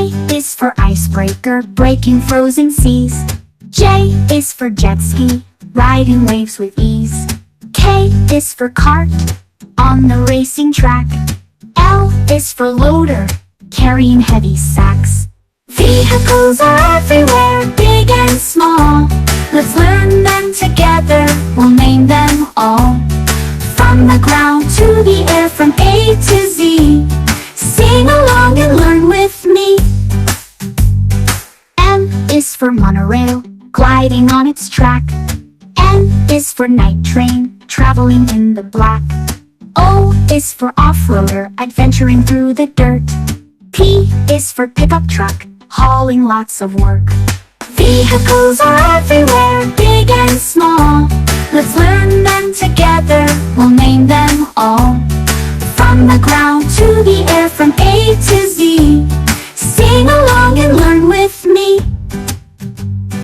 I is for icebreaker, breaking frozen seas. J is for jet ski, riding waves with ease. K is for kart, on the racing track. L is for loader, carrying heavy sacks. Vehicles are everywhere, big and small. Let's learn them together, we'll name them all. From the ground to the air, from A to Z. Sing along and learn with me. M is for monorail, gliding on its track. N is for night train, traveling in the black. O is for off-roader, adventuring through the dirt. P is for pickup truck, hauling lots of work. Vehicles are everywhere, big and small. Let's learn them together, we'll name them all. From the ground to the air, from A to Z.